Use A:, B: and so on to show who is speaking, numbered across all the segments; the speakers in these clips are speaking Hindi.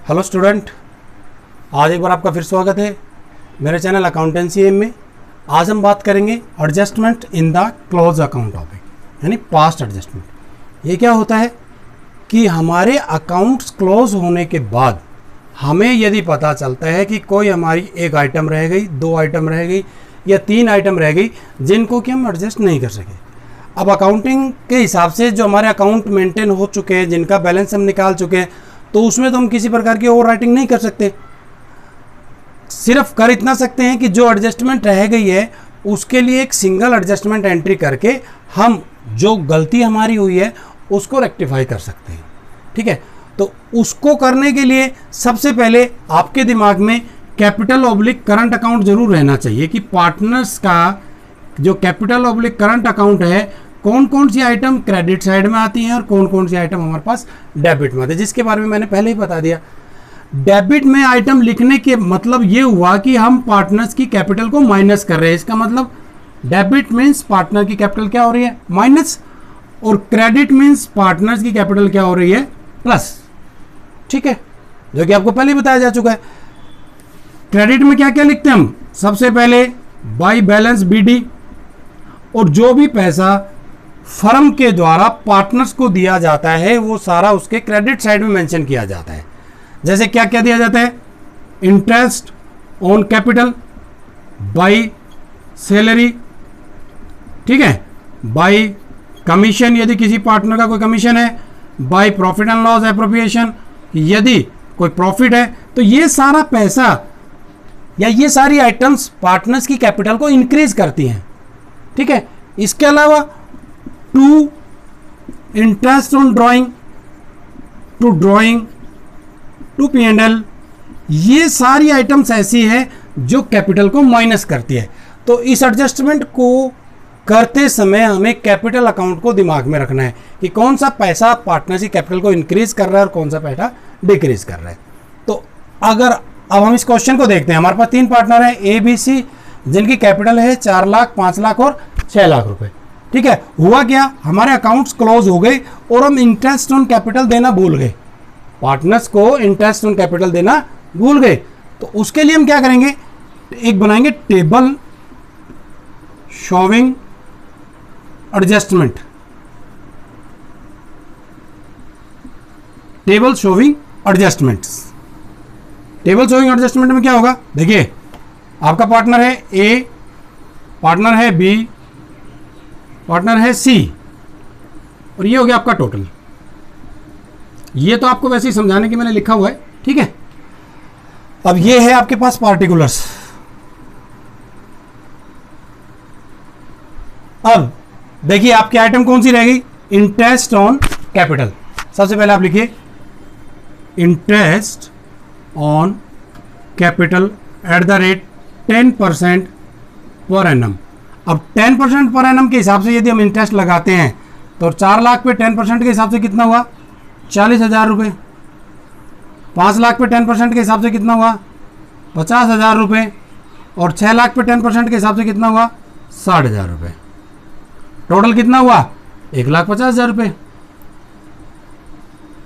A: हेलो स्टूडेंट, आज एक बार आपका फिर स्वागत है मेरे चैनल अकाउंटेंसी एम में। आज हम बात करेंगे adjustment in the close account topic, यानी पास्ट एडजस्टमेंट। ये क्या होता है कि हमारे अकाउंट्स क्लोज होने के बाद हमें यदि पता चलता है कि कोई हमारी एक आइटम रह गई, दो आइटम रह गई या तीन आइटम रह गई जिनको कि हम एडजस्ट नहीं कर सके। अब अकाउंटिंग के हिसाब से जो हमारे अकाउंट मेंटेन हो चुके हैं, जिनका बैलेंस हम निकाल चुके हैं, तो उसमें तो हम किसी प्रकार की ओवर राइटिंग नहीं कर सकते। सिर्फ कर इतना सकते हैं कि जो एडजस्टमेंट रह गई है उसके लिए एक सिंगल एडजस्टमेंट एंट्री करके हम जो गलती हमारी हुई है उसको रेक्टिफाई कर सकते हैं। ठीक है, तो उसको करने के लिए सबसे पहले आपके दिमाग में कैपिटल ऑब्लिक करंट अकाउंट जरूर रहना चाहिए कि पार्टनर्स का जो कैपिटल ऑब्लिक करंट अकाउंट है, कौन कौन सी आइटम क्रेडिट साइड में आती हैं और कौन कौन सी आइटम हमारे पास डेबिट में आती है, जिसके बारे में मैंने पहले ही बता दिया। डेबिट में आइटम लिखने के मतलब ये हुआ कि हम पार्टनर्स की कैपिटल को माइनस कर रहे हैं। इसका मतलब डेबिट मीन्स पार्टनर की कैपिटल क्या हो रही है, माइनस, और क्रेडिट मीन्स पार्टनर्स की कैपिटल क्या हो रही है, प्लस। ठीक है, जो कि आपको पहले ही बताया जा चुका है। क्रेडिट में क्या क्या लिखते हैं हम, सबसे पहले बाई बैलेंस बीडी, और जो भी पैसा फर्म के द्वारा पार्टनर्स को दिया जाता है वो सारा उसके क्रेडिट साइड में मेंशन किया जाता है। जैसे क्या क्या दिया जाता है, interest on capital, by salary, ठीक है, बाई कमीशन यदि किसी पार्टनर का कोई कमीशन है, by profit and loss appropriation यदि कोई प्रॉफिट है। तो ये सारा पैसा या ये सारी आइटम्स पार्टनर्स की कैपिटल को इंक्रीज करती हैं। ठीक है, इसके अलावा to interest on drawing, to drawing, to P&L, ये सारी आइटम्स ऐसी है जो कैपिटल को माइनस करती है। तो इस एडजस्टमेंट को करते समय हमें कैपिटल अकाउंट को दिमाग में रखना है कि कौन सा पैसा पार्टनर की कैपिटल को इंक्रीज कर रहा है और कौन सा पैसा डिक्रीज कर रहा है। तो अगर अब हम इस क्वेश्चन को देखते हैं, हमारे पास तीन पार्टनर हैं A, B, C, जिनकी कैपिटल है 4 लाख, 5 लाख और 6 लाख रुपए। ठीक है, हुआ क्या, हमारे अकाउंट्स क्लोज हो गए और हम इंटरेस्ट ऑन कैपिटल देना भूल गए, पार्टनर्स को इंटरेस्ट ऑन कैपिटल देना भूल गए। तो उसके लिए हम क्या करेंगे, एक बनाएंगे table showing adjustment. Table showing adjustments, table showing adjustment में क्या होगा, देखिए आपका पार्टनर है A, पार्टनर है B, पार्टनर है C, और ये हो गया आपका टोटल। ये तो आपको वैसे ही समझाने के मैंने लिखा हुआ है। ठीक है, अब ये है आपके पास पार्टिकुलर्स। अब देखिए आपकी आइटम कौन सी रह गई, इंटरेस्ट ऑन कैपिटल। सबसे पहले आप लिखिए interest on capital at the rate 10% per annum. अब 10% पर एनम के हिसाब से यदि हम इंटरेस्ट लगाते हैं तो 4 लाख पे 10% के हिसाब से कितना हुआ, 40,000 रुपये। 5 लाख पे 10% के हिसाब से कितना हुआ, 50,000 रुपये। और 6 लाख पे 10% के हिसाब से कितना हुआ, 60,000 रुपये। टोटल कितना हुआ, 1,50,000 रुपये।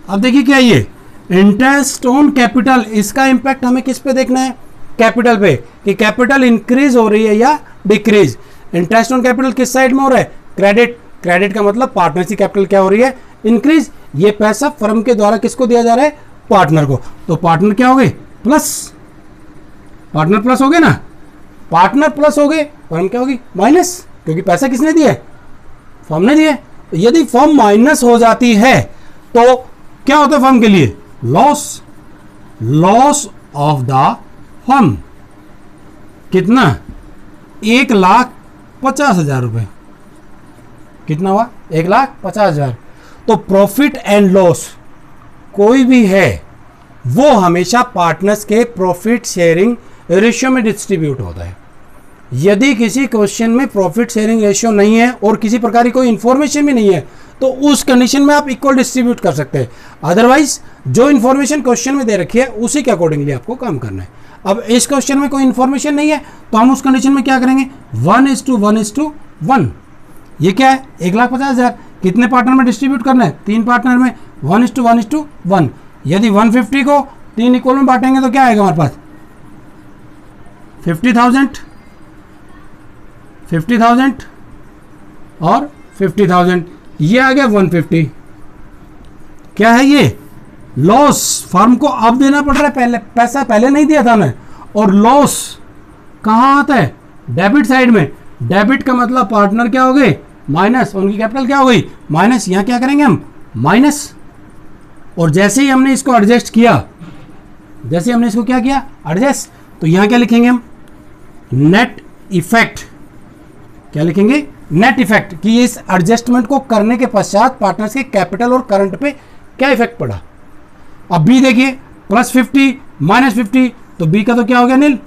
A: अब देखिए क्या ये इंटरेस्ट ऑन कैपिटल, इसका इंपैक्ट हमें किस पे देखना है, कैपिटल पे, कि कैपिटल इंक्रीज हो रही है या डिक्रीज। इंटरेस्ट ऑन कैपिटल किस साइड में हो रहा है, क्रेडिट। क्रेडिट का मतलब पार्टनर की कैपिटल क्या हो रही है, इंक्रीज। ये पैसा फर्म के द्वारा किसको दिया जा रहा है, पार्टनर को। तो पार्टनर क्या हो गए, प्लस। पार्टनर प्लस हो गए ना, पार्टनर प्लस हो गए, फर्म क्या होगी, माइनस, क्योंकि पैसा किसने दिया है, फर्म ने दिया है। तो यदि फर्म माइनस हो जाती है तो क्या होता है फर्म के लिए, loss, loss of the firm. कितना, 1,50,000 रुपए। कितना हुआ, 1,50,000। तो प्रॉफिट एंड लॉस कोई भी है वो हमेशा पार्टनर्स के प्रॉफिट शेयरिंग रेशियो में डिस्ट्रीब्यूट होता है। यदि किसी क्वेश्चन में प्रॉफिट शेयरिंग रेशियो नहीं है और किसी प्रकार की कोई इंफॉर्मेशन भी नहीं है तो उस कंडीशन में आप इक्वल डिस्ट्रीब्यूट कर सकते हैं। अदरवाइज जो इन्फॉर्मेशन क्वेश्चन में दे रखी है उसी के अकॉर्डिंगली आपको काम करना है। अब इस क्वेश्चन में कोई इन्फॉर्मेशन नहीं है तो हम उस कंडीशन में क्या करेंगे, 1:1:1। ये क्या है, 1,50,000। कितने पार्टनर में डिस्ट्रीब्यूट करना है, 3 पार्टनर में, 1:1:1। यदि 150 को 3 इक्वल में बांटेंगे तो क्या आएगा हमारे पास 50,000 50,000 और 50,000, ये आ गया 150। क्या है ये लॉस, फर्म को अब देना पड़ रहा है, पहले पैसा पहले नहीं दिया था मैं। और लॉस कहाँ आता है डेबिट साइड में। डेबिट का मतलब पार्टनर क्या हो गए माइनस, उनकी कैपिटल क्या हो गई माइनस। यहां क्या करेंगे हम माइनस। और जैसे ही हमने इसको एडजस्ट किया, जैसे हमने इसको क्या किया एडजस्ट, तो यहां क्या लिखेंगे हम नेट इफेक्ट। क्या लिखेंगे नेट इफेक्ट, कि इस एडजस्टमेंट को करने के पश्चात पार्टनर्स के कैपिटल और करंट पे क्या इफेक्ट पड़ा। अब बी देखिए +50 -50, तो बी का तो क्या हो गया नील,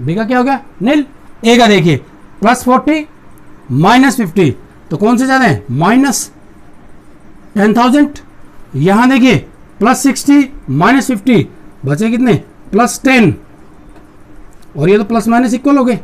A: बी का क्या हो गया नील। ए का देखिए +40 -50, तो कौन से ज्यादा है -10,000। यहां देखिए +60 -50, बचे कितने +10, और ये तो प्लस माइनस इक्वल हो गए।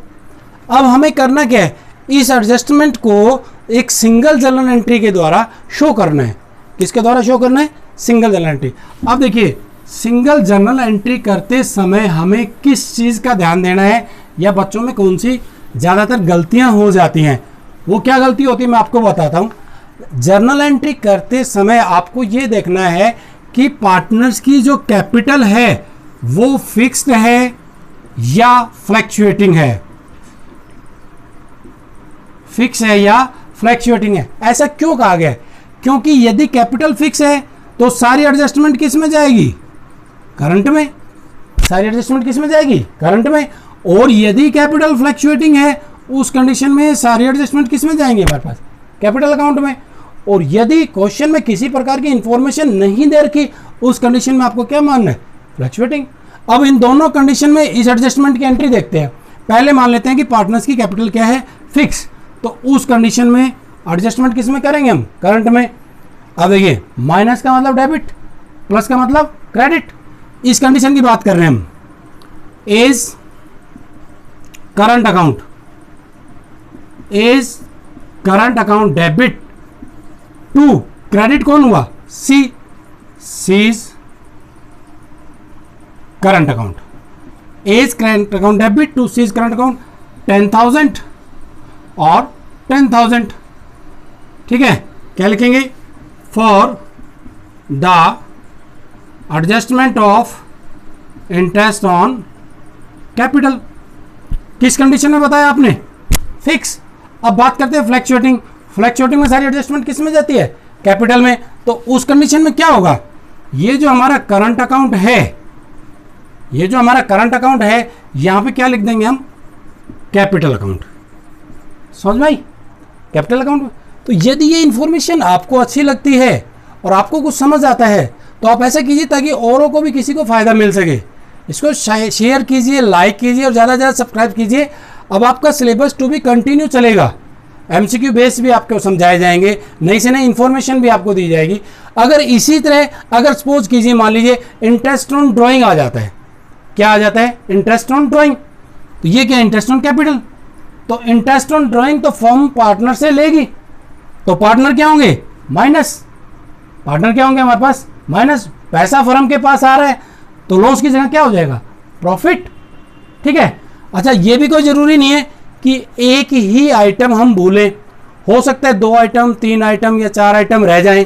A: अब हमें करना क्या है, इस एडजस्टमेंट को एक सिंगल जर्नल एंट्री के द्वारा शो करना है। किसके द्वारा शो करना है सिंगल जर्नल एंट्री। अब देखिए सिंगल जर्नल एंट्री करते समय हमें किस चीज़ का ध्यान देना है, या बच्चों में कौन सी ज़्यादातर गलतियां हो जाती हैं, वो क्या गलती होती है मैं आपको बताता हूँ। जर्नल एंट्री करते समय आपको ये देखना है कि पार्टनर्स की जो कैपिटल है वो फिक्स्ड है या फ्लैक्चुएटिंग है, फिक्स है या फ्लैक्चुएटिंग है। ऐसा क्यों कहा गया है, क्योंकि यदि कैपिटल फिक्स है तो सारी एडजस्टमेंट किस में जाएगी करंट में, सारी एडजस्टमेंट किस में जाएगी करंट में। और यदि कैपिटल फ्लैक्चुएटिंग है उस कंडीशन में सारी एडजस्टमेंट किस में जाएंगे हमारे पास कैपिटल अकाउंट में। और यदि क्वेश्चन में किसी प्रकार की इंफॉर्मेशन नहीं दे रखी उस कंडीशन में आपको क्या मानना है फ्लैक्चुएटिंग। अब इन दोनों कंडीशन में इस एडजस्टमेंट की एंट्री देखते हैं। पहले मान लेते हैं कि पार्टनर्स की कैपिटल क्या है फिक्स, तो उस कंडीशन में एडजस्टमेंट किस में करेंगे हम करंट में। अब देखिए माइनस का मतलब डेबिट, प्लस का मतलब क्रेडिट। इस कंडीशन की बात कर रहे हैं हम। A's current account, A's current account debit to credit कौन हुआ C, C's current account. A's current account debit to C's current account 10,000 और 10,000। ठीक है, क्या लिखेंगे for the adjustment of interest on capital. किस कंडीशन में बताया आपने फिक्स। अब बात करते हैं फ्लैक्चुएटिंग। फ्लैक्चुएटिंग में सारी एडजस्टमेंट किस में जाती है कैपिटल में, तो उस कंडीशन में क्या होगा, ये जो हमारा करंट अकाउंट है, ये जो हमारा करंट अकाउंट है यहां पे क्या लिख देंगे हम कैपिटल अकाउंट। समझ में आई कैपिटल अकाउंट। तो यदि ये इंफॉर्मेशन आपको अच्छी लगती है और आपको कुछ समझ आता है तो आप ऐसा कीजिए ताकि औरों को भी किसी को फायदा मिल सके। इसको शेयर कीजिए, लाइक कीजिए और ज़्यादा से ज़्यादा सब्सक्राइब कीजिए। अब आपका सिलेबस टू भी कंटिन्यू चलेगा, एमसीक्यू बेस भी आपको समझाए जाएंगे, नई से नई इंफॉर्मेशन भी आपको दी जाएगी। अगर इसी तरह अगर सपोज कीजिए मान लीजिए इंटरेस्ट ऑन ड्राइंग आ जाता है, क्या आ जाता है इंटरेस्ट ऑन ड्राइंग, तो ये क्या इंटरेस्ट ऑन कैपिटल। तो इंटरेस्ट ऑन ड्राइंग तो फर्म पार्टनर से लेगी, तो पार्टनर क्या होंगे माइनस, पार्टनर क्या होंगे हमारे पास माइनस। पैसा फर्म के पास आ रहा है तो लॉस की जगह क्या हो जाएगा प्रॉफिट। ठीक है, अच्छा ये भी कोई जरूरी नहीं है कि एक ही आइटम हम भूलें, हो सकता है 2 आइटम 3 आइटम या 4 आइटम रह जाएं।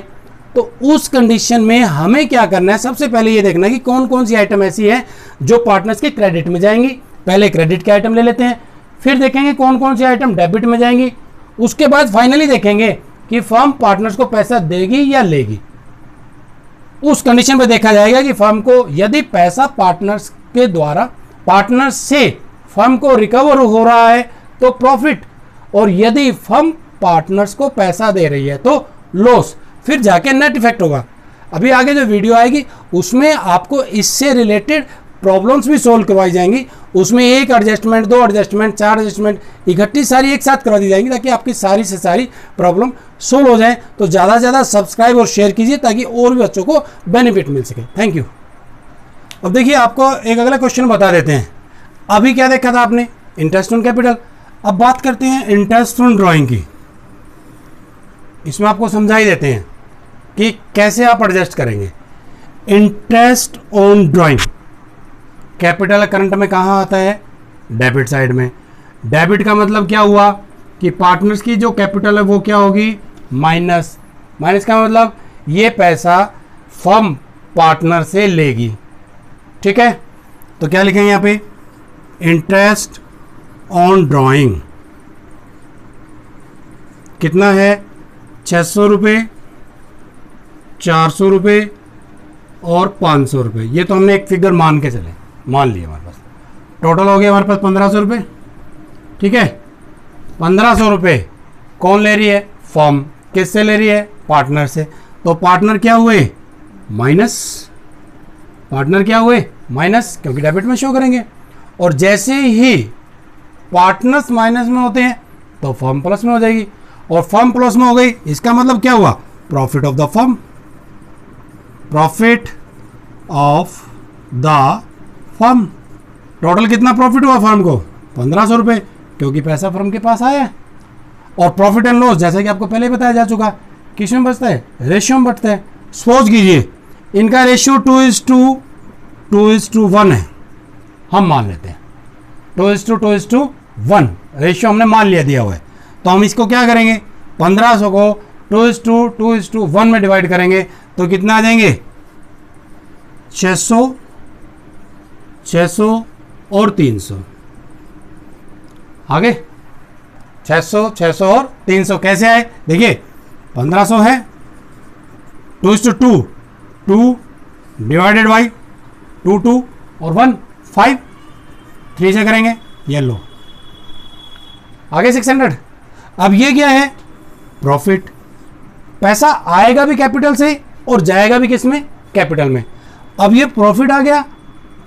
A: तो उस कंडीशन में हमें क्या करना है, सबसे पहले ये देखना है कि कौन कौन सी आइटम ऐसी है जो पार्टनर्स के क्रेडिट में जाएंगी। पहले क्रेडिट के आइटम ले लेते हैं, फिर देखेंगे कौन कौन सी आइटम डेबिट में जाएंगी, उसके बाद फाइनली देखेंगे कि फर्म पार्टनर्स को पैसा देगी या लेगी। उस कंडीशन पे देखा जाएगा कि फर्म को यदि पैसा पार्टनर्स के द्वारा पार्टनर्स से फर्म को रिकवर हो रहा है तो प्रॉफिट, और यदि फर्म पार्टनर्स को पैसा दे रही है तो लॉस, फिर जाके नेट इफेक्ट होगा। अभी आगे जो वीडियो आएगी उसमें आपको इससे रिलेटेड प्रॉब्लम्स भी सोल्व करवाई जाएंगी। उसमें 1 एडजस्टमेंट 2 एडजस्टमेंट 4 एडजस्टमेंट इकट्ठी सारी एक साथ करवा दी जाएंगी ताकि आपकी सारी से सारी प्रॉब्लम सोल्व हो जाए। तो ज़्यादा से ज़्यादा सब्सक्राइब और शेयर कीजिए ताकि और भी बच्चों को बेनिफिट मिल सके। Thank you. अब देखिए आपको एक अगला क्वेश्चन बता देते हैं। अभी क्या देखा था आपने इंटरेस्ट ऑन कैपिटल, अब बात करते हैं इंटरेस्ट ऑन ड्राइंग की। इसमें आपको समझा ही देते हैं कि कैसे आप एडजस्ट करेंगे। Interest on drawing. Capital current में कहाँ आता है? डेबिट साइड में। डेबिट का मतलब क्या हुआ कि पार्टनर्स की जो कैपिटल है वो क्या होगी? माइनस। माइनस का मतलब ये पैसा फर्म पार्टनर से लेगी। ठीक है, तो क्या लिखेंगे यहाँ पे? इंटरेस्ट ऑन ड्राइंग कितना है? 600 रुपये, 400 रुपये और 500 रुपये। ये तो हमने एक फिगर मान के चले, मान लिया हमारे पास। टोटल हो गया हमारे पास 1500 रुपये। ठीक है, 1500 रुपये कौन ले रही है? फर्म। किससे ले रही है? पार्टनर से। तो पार्टनर क्या हुए? माइनस। पार्टनर क्या हुए? माइनस, क्योंकि डेबिट में शो करेंगे। और जैसे ही पार्टनर्स माइनस में होते हैं तो फर्म प्लस में हो जाएगी, और फर्म प्लस में हो गई, इसका मतलब क्या हुआ? Profit of the firm. Profit of the firm. Total कितना प्रॉफिट हुआ फर्म को? 1500 रुपये, क्योंकि पैसा फर्म के पास आया है। और प्रॉफिट एंड लॉस जैसे कि आपको पहले बताया जा चुका, किस में बचता है? रेशियो में बचता है। सपोज कीजिए इनका रेशियो 2:1 है, हम मान लेते हैं 2:1 रेशियो हमने मान लिया दिया हुआ है। तो हम इसको क्या करेंगे? 1500 को 2:1 में डिवाइड करेंगे तो कितना आ जाएंगे? 600, 600 और 300। आगे 600, 600 और 300 कैसे आए? देखिए 1500 है 2:2, 2 डिवाइडेड बाई 2 और 1 5, 3 से करेंगे, ये लो आगे 600। अब ये क्या है? प्रॉफिट। पैसा आएगा भी कैपिटल से और जाएगा भी किसमें? कैपिटल में। अब ये प्रॉफिट आ गया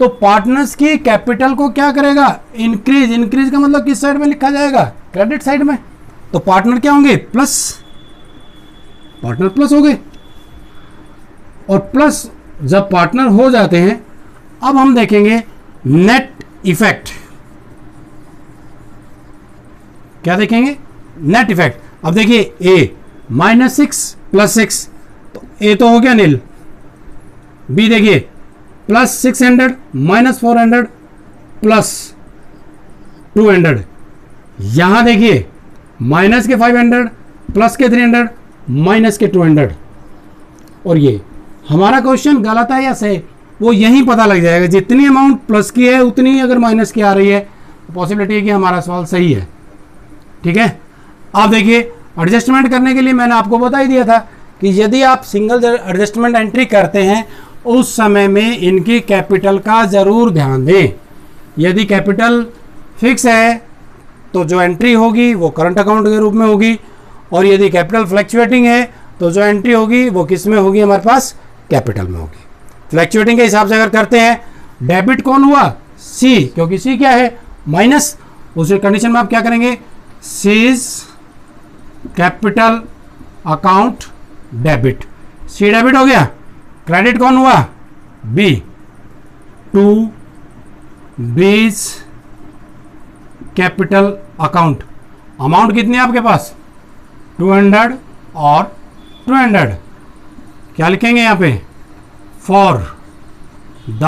A: तो पार्टनर्स की कैपिटल को क्या करेगा? इंक्रीज। इंक्रीज का मतलब किस साइड में लिखा जाएगा? क्रेडिट साइड में। तो पार्टनर क्या होंगे? प्लस। पार्टनर प्लस हो गए। और प्लस जब पार्टनर हो जाते हैं, अब हम देखेंगे नेट इफेक्ट। क्या देखेंगे? Net effect. अब देखिए ए -6 + 6, तो ए तो हो गया नील। बी देखिए +600 -400 +200। यहां देखिए माइनस के 500 प्लस के 300 माइनस के 200। और ये हमारा क्वेश्चन गलत है या सही, वो यहीं पता लग जाएगा। जितनी अमाउंट प्लस की है उतनी अगर माइनस की आ रही है तो पॉसिबिलिटी है कि हमारा सवाल सही है। ठीक है, अब देखिए एडजस्टमेंट करने के लिए मैंने आपको बता ही दिया था कि यदि आप सिंगल एडजस्टमेंट एंट्री करते हैं उस समय में इनकी कैपिटल का ज़रूर ध्यान दें। यदि कैपिटल फिक्स है तो जो एंट्री होगी वो करंट अकाउंट के रूप में होगी, और यदि कैपिटल फ्लैक्चुएटिंग है तो जो एंट्री होगी वो किस में होगी? हमारे पास कैपिटल में होगी। फ्लैक्चुएटिंग के हिसाब से अगर करते हैं, डेबिट कौन हुआ? सी, क्योंकि सी क्या है? माइनस। उस कंडीशन में आप क्या करेंगे? C's capital account debit. C debit हो गया। क्रेडिट कौन हुआ? बी। 2 बीज कैपिटल अकाउंट। अमाउंट कितनी है आपके पास? 200 और 200। क्या लिखेंगे यहाँ पे? For the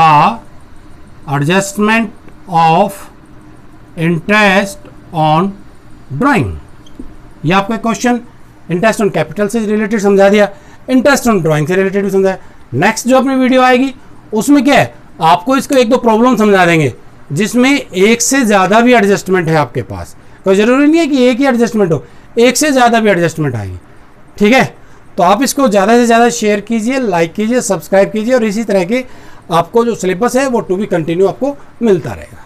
A: adjustment of interest on drawing. ये आपका क्वेश्चन इंटरेस्ट ऑन कैपिटल से रिलेटेड समझा दिया, इंटरेस्ट ऑन ड्राइंग से रिलेटेड भी समझाया। नेक्स्ट जो अपनी वीडियो आएगी उसमें क्या है? आपको इसको एक दो प्रॉब्लम समझा देंगे जिसमें एक से ज़्यादा भी एडजस्टमेंट है आपके पास। कोई ज़रूरी नहीं है कि एक ही एडजस्टमेंट हो, एक से ज़्यादा भी एडजस्टमेंट आएगी। ठीक है, तो आप इसको ज़्यादा से ज़्यादा शेयर कीजिए, लाइक कीजिए, सब्सक्राइब कीजिए, और इसी तरह के आपको जो सिलेबस है वो टू बी कंटिन्यू आपको मिलता रहेगा।